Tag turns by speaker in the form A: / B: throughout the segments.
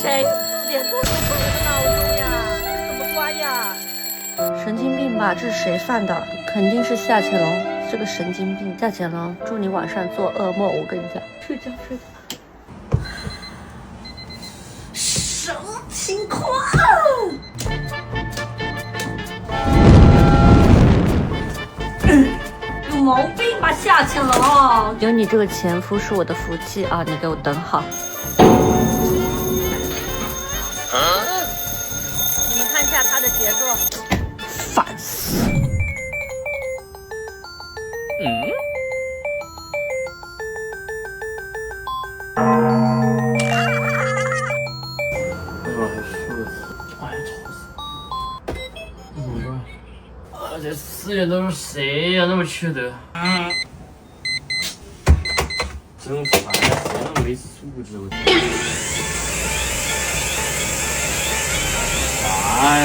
A: 谁4点多就关了个闹钟呀？这怎么关呀？神经病吧？这是谁犯的？肯定是夏潜龙，是个神经病。夏潜龙，祝你晚上做噩梦。我跟你讲，睡觉睡觉。什么情况？有毛病吧，夏潜龙？有你这个前夫是我的福气啊！你给我等好。你们看一下他的节奏，烦死！
B: 怎么办？这4点都是谁呀？那么缺德！真烦，谁那么没素质？我啥呀？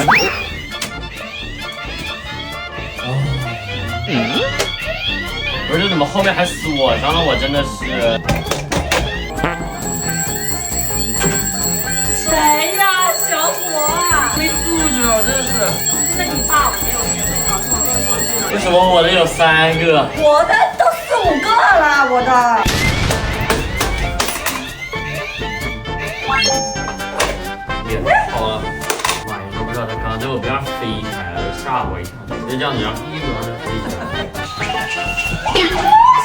B: 不是，怎么后面还锁上了？我真的是。
A: 谁呀，小伙？
B: 没素质，我真的是。
A: 是你爸，我没有学会搞这种恶作剧。
B: 为什么我的有3个？
A: 我的都4、5个了，我的。
B: 脸好了，妈呀，都不知道他刚刚在我边上飞起来了，吓我一跳。就这样子，然后一往上飞起来。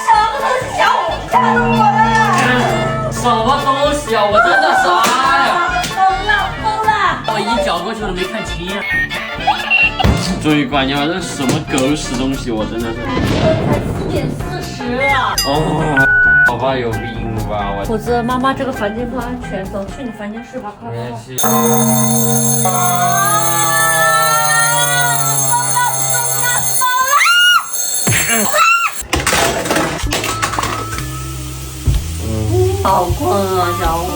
A: 什么东西啊！吓到我了！
B: 什么东西啊！我真的傻呀！
A: 疯了！
B: 我一脚过去我都没看清。最关键了，这是什么狗屎东西！我真的是。
A: 4点40了。
B: 哦，好吧，有病吧我。
A: 虎子，妈妈这个房间不安全，走去你房间睡吧，快快快！好困啊，小虎。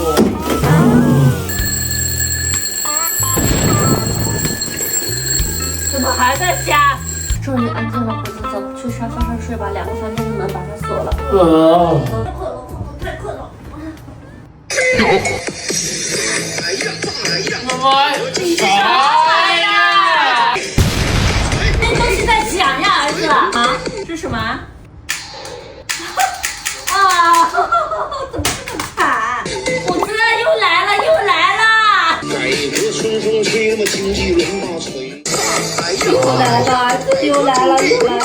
A: 怎么还在瞎？终于安静了，虎子，走去沙发上睡吧。2个房间的门把它锁了。太困了，太困了。
B: 妈妈，啥呀？
A: 那东西在响呀，儿子。啊？这是什么？啊！怎么这么惨？虎子又来了，又来了！又来了，儿子又来了，又来了！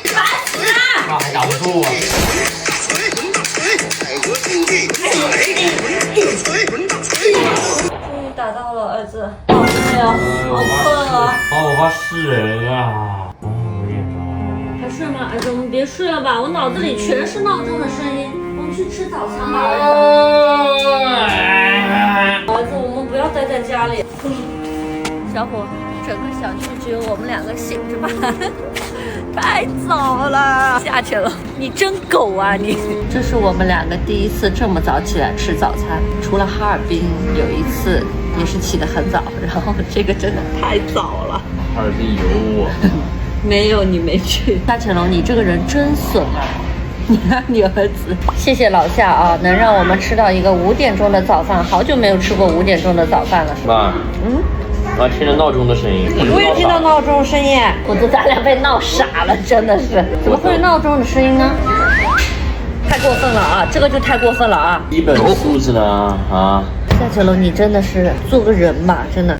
A: 烦死了！
B: 妈还打不住啊！
A: 终于打到了，儿子。好累啊，好困啊！
B: 我怕是人啊！有点着。
A: 还睡吗，儿子？我们别睡了吧，我脑子里全是闹钟的声音。我们去吃早餐吧，儿子。儿子，我们不要待在家里。小虎，整个小区只有我们2个醒着吧？太早了，下去了。你真狗啊你！这是我们2个第一次这么早起来吃早餐，除了哈尔滨有一次也是起得很早，然后这个真的太早了。
B: 哈尔滨有我。
A: 没有，你没去。夏潜龙，你这个人真损啊！你看你儿子，谢谢老夏啊，能让我们吃到一个5点钟的早饭，好久没有吃过5点钟的早饭了。
B: 妈，我听着闹钟的声音。
A: 我也听到闹钟声音，我觉得咱俩被闹傻了，真的是，怎么会有闹钟的声音呢？太过分了啊，这个就太过分了啊！
B: 基本素质呢啊！
A: 夏潜龙，你真的是做个人吧，真的。